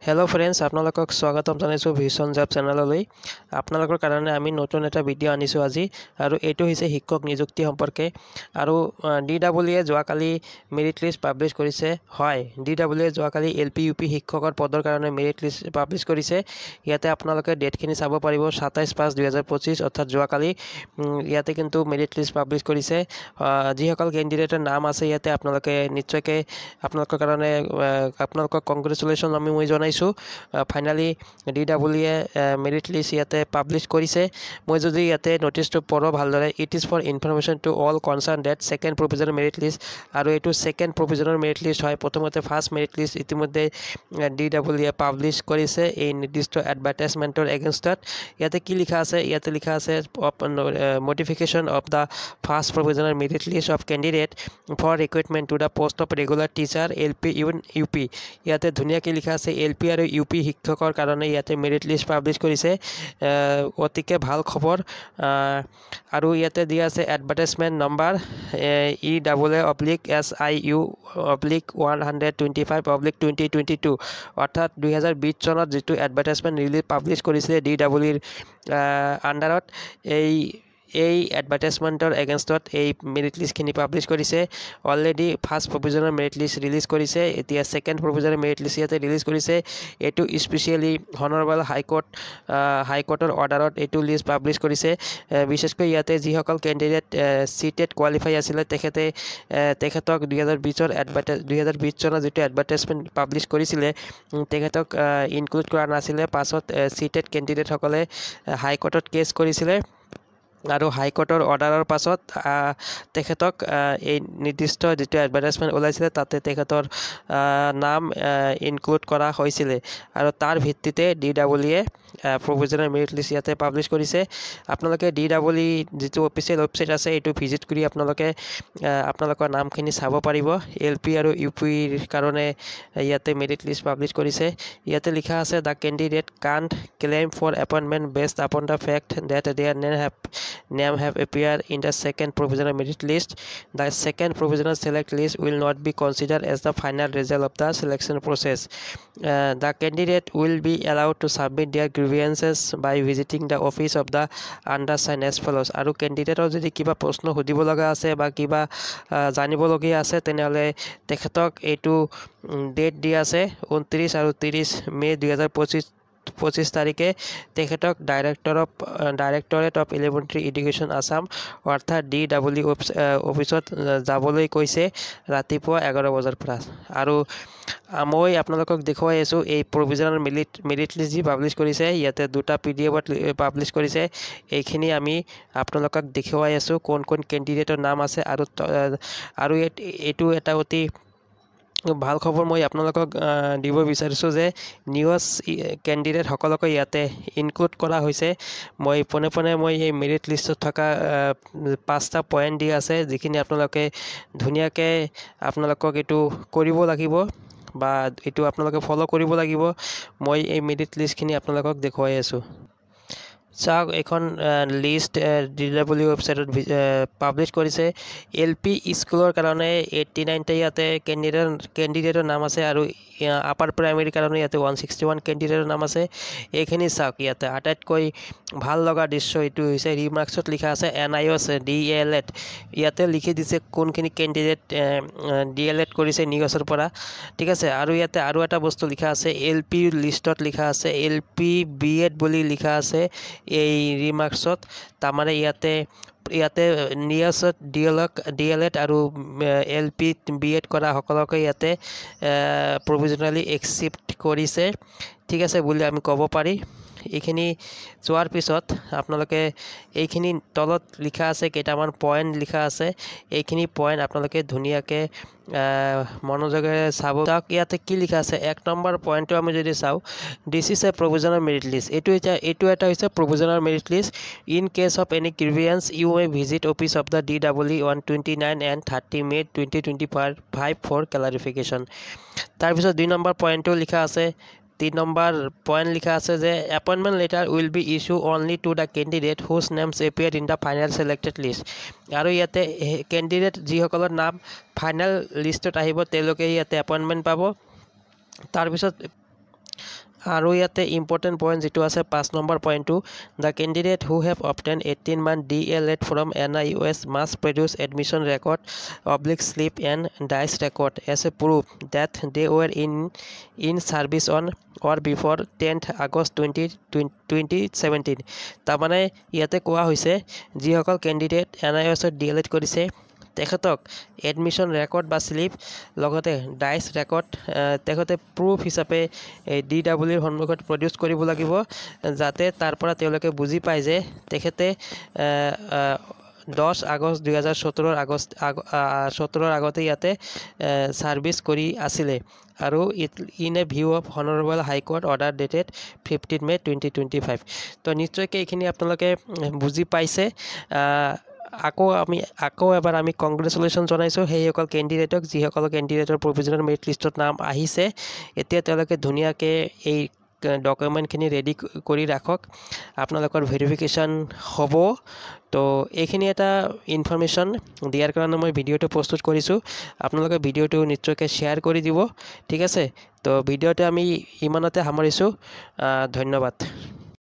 Hello friends आपनालोকক स्वागतम জানাইছো vision job চেনেললৈ আপোনালোকৰ কাৰণে আমি নতুন এটা ভিডিঅ' আনিছো আজি আৰু এটো হৈছে শিক্ষক নিযুক্তি সম্পৰ্কে আৰু ডিডব্লিউএ যোৱাকালি মেৰিট লিষ্ট পাবলিশ কৰিছে হয় ডিডব্লিউএ যোৱাকালি এলপি ইউপি শিক্ষকৰ পদৰ কাৰণে মেৰিট লিষ্ট পাবলিশ কৰিছে ইয়াতে আপোনালোকে ডেটখিনি চাব পাৰিব 27/5/2025 অৰ্থাৎ যোৱাকালি ইয়াতে কিন্তু মেৰিট লিষ্ট পাবলিশ কৰিছে যিসকল ক্যান্ডিডেটৰ নাম আছে ইয়াতে আপোনালোকে নিশ্চয়কৈ আপোনালোকৰ কাৰণে আপোনালোকক কংগ্ৰেচুলেশ্যন আমি মই ফাইনালি ডিডব্লিউএ মেৰিট লিষ্ট ইয়াতে পাবলিশ কৰিছে মই যদি ইয়াতে নোটিছটো পঢ়ো ভালদৰে it is for information to all concern that second provisional merit list আৰু এটো সেকেন্ড প্ৰভিজনাল মেৰিট লিষ্ট হয় প্ৰথমতে ফাৰ্স্ট মেৰিট লিষ্ট ইতিমধ্যে ডিডব্লিউএ পাবলিশ কৰিছে এই নিৰ্দিষ্ট এডভাৰটাইজমেন্টৰ এগেইনষ্টত ইয়াতে কি লিখা আছে ইয়াতে লিখা আছে modification of the first provisional merit list of candidate for recruitment to the post of regular teacher LP UP ইয়াতে ধুনিয়াকৈ লিখা আছে এলপি আৰু ইউপি শিক্ষকৰ কাৰণে ইয়াতে মেৰিট লিষ্ট পাবলিশ কৰিছে অতিকে ভাল খবৰ আৰু ইয়াতে দিয়া আছে এডভাৰটাইজমেন্ট নম্বৰ EAASIU/125/2022 অৰ্থাৎ 2020 চনত যেটো এডভাৰটাইজমেন্ট ৰিলিজ পাবলিশ কৰিছে ডিডব্লিউৰ আন্ডাৰত এই এডভাৰটাইজমেন্টৰ এগেইনষ্টত এই মেৰিট লিষ্টখিনি পাবলিশ কৰিছে already first provisional merit list release কৰিছে এতিয়া সেকেন্ড প্ৰভিজনাল মেৰিট লিষ্ট ইয়াতে ৰিলিজ কৰিছে এটো স্পেশালি হনৰেবল হাইকোৰ্টৰ অৰ্ডাৰত এটো লিষ্ট পাবলিশ কৰিছে বিশেষকৈ ইয়াতে যিসকল ক্যান্ডিডেট সিটেট কোৱালিফাই আছিল তেখেতক 2020 চনত যেটো এডভাৰটাইজমেন্ট পাবলিশ কৰিছিল তেখেতক ইনক্লুড কৰা নাছিল পাছত সিটেট ক্যান্ডিডেট সকলে হাইকোৰ্টত কেছ কৰিছিল আৰু হাইকোৰ্টৰ অৰ্ডাৰৰ পাছত তেখেতক এই নিৰ্দিষ্ট যেটো এডভাৰটাইজমেন্ট ওলাইছিল তাতে তেখেতৰ নাম ইনক্লুড কৰা হৈছিল আৰু তাৰ ভিত্তিতে ডিডব্লিউএ প্ৰভিজনাল মেৰিট লিষ্ট ইয়াতে পাবলিশ কৰিছে আপোনালোকে ডিডব্লিউ যেটো অফিচিয়েল ওয়েবসাইট আছে এটো ভিজিট কৰি আপোনালোকৰ নামখিনি চাব পাৰিব এলপি আৰু ইউপিৰ কাৰণে ইয়াতে মেৰিট লিষ্ট পাবলিশ কৰিছে ইয়াতে লিখা আছে the candidate can't claim for appointment based upon the fact that their name have appeared in the second provisional merit list. The second provisional select list will not be considered as the final result of the selection process. The candidate will be allowed to submit their grievances by visiting the office of the undersigned as follows. আৰু ক্যান্ডিডেটৰ যদি কিবা প্ৰশ্ন সুধিব লগা আছে বা কিবা জানিব লগা আছে তেনেহলে তেখেতক এটো ডেট দিয়া আছে 29 আৰু 30 মে 2025 তাৰিখে তেখেতক directorate of elementary education Assam অৰ্থাৎ ডিডব্লিউ অফিচত যাবলৈ কৈছে ৰাতিপুৱা 11 বজাৰ পৰা আৰু মই আপোনালোকক দেখুৱাই আছো এই প্ৰভিজনাল মেৰিট লিষ্ট যি পাবলিশ কৰিছে ইয়াতে দুটা পিডিএফত পাবলিশ কৰিছে এইখিনি আমি আপোনালোকক দেখুৱাই আছো কোন ক্যান্ডিডেটৰ নাম আছে আৰু এটো এটা অতি ভাল খবৰ মই আপোনালোকক দিব বিচাৰিছো যে নিউজ ক্যান্ডিডেট সকলক ইয়াতে ইনক্লুড কৰা হৈছে মই পনে মই এই মেৰিট লিষ্টত থকা 5টা পইণ্ট দি আছে যিখিনি আপোনালোকে ধুনিয়াকৈ আপোনালোকক এটো কৰিব লাগিব বা এটো আপোনালোকে ফলো কৰিব লাগিব মই এই মেৰিট লিষ্টখিনি আপোনালোকক দেখুৱাই আছো চাওক এখন লিষ্ট ডিডব্লিউ ওয়েবসাইটত পাবলিশ কৰিছে এলপি স্কুলৰ কাৰণে 89 টা ইয়াতে ক্যান্ডিডেটৰ নাম আছে আৰু আপাৰ প্ৰাইমাৰী কাৰণে ইয়াতে 161 ক্যান্ডিডেটৰ নাম আছে এইখিনি চাওক ইয়াতে আটাইতকৈ ভাল লগা দৃশ্য এটো হৈছে ৰিমাৰ্কছত লিখা আছে NIOS DLED ইয়াতে লিখি দিছে কোনখিনি ক্যান্ডিডেট DLED কৰিছে নিউজৰ পৰা ঠিক আছে আৰু ইয়াতে আৰু এটা বস্তু লিখা আছে এলপি লিষ্টত লিখা আছে এলপি বিএড বুলি লিখা আছে এই ৰিমাৰ্কছত তামানে ইয়াতে নিউজত ডিএলএড আৰু এলপি বিএড কৰা সকলক ইয়াতে প্ৰভিজনালি একসেপ্ট কৰিছে ঠিক আছে বুলি আমি ক'ব পাৰি এইখিনি যোৱাৰ পিছত আপোনালোকে এইখিনি তলত লিখা আছে কেইটামান পইণ্ট লিখা আছে এইখিনি পইণ্ট আপোনালোকে ধুনিয়াকৈ মনোযোগেৰে চাব তাক ইয়াতে কি লিখা আছে এক নম্বৰ পইণ্টটো আমি যদি চাও this is a provisional merit list এটো এটা হৈছে provisional merit list in case of any grievance you may visit office of the DW on 29 and 30 May 2025 for clarification তাৰ পিছত 2 নম্বৰ পইণ্টটো লিখা আছে 3 number point লিখা আছে যে appointment letter will be issued only to the candidate whose names appear in the final selected list আৰু ইয়াতে candidate যি সকলৰ নাম final listত আহিব তেওঁলোকে ইয়াতে appointment পাব তাৰ পিছত আৰু ইয়াতে ইম্পৰ্টেণ্ট পইণ্ট যিটো আছে 5 নম্বৰ পইণ্টটো the candidate who have obtain 18 month DLED from NIOS must produce admission record /slip and dice record as a proof that they were in service on or before 10th August 2017 তাৰমানে ইয়াতে কোৱা হৈছে যিসকল candidate NIOSত DLED কৰিছে তেখেতক admission record বা slip লগতে dice record তেখেতে প্ৰুফ হিচাপে DWৰ সন্মুখত প্ৰডিউচ কৰিব লাগিব যাতে তাৰ পৰা তেওঁলোকে বুজি পায় যে তেখেতে 10 আগষ্ট 2017 আগতে ইয়াতে ছাৰ্ভিচ কৰি আছিলে আৰু in a view of honourable high court order dated 15 May 2025 তো নিশ্চয়কৈ এইখিনি আপোনালোকে বুজি পাইছে আকৌ এবাৰ আমি কংগ্ৰেচুলেশ্যন জনাইছোঁ সেইসকল কেণ্ডিডেটক যিসকল কেণ্ডিডেটৰ প্ৰভিজনেল মেৰিট লিষ্টত নাম আহিছে এতিয়া তেওঁলোকে ধুনীয়াকৈ এই ডকুমেণ্টখিনি ৰেডি কৰি ৰাখক আপোনালোকৰ ভেৰিফিকেশ্যন হ'ব তো এইখিনি এটা ইনফৰমেশ্যন দিয়াৰ কাৰণে মই ভিডিঅ'টো প্ৰস্তুত কৰিছোঁ আপোনালোকে ভিডিঅ'টো নিশ্চয়কৈ শ্বেয়াৰ কৰি দিব ঠিক আছে তো ভিডিঅ'টো আমি ইমানতে সামৰিছোঁ ধন্যবাদ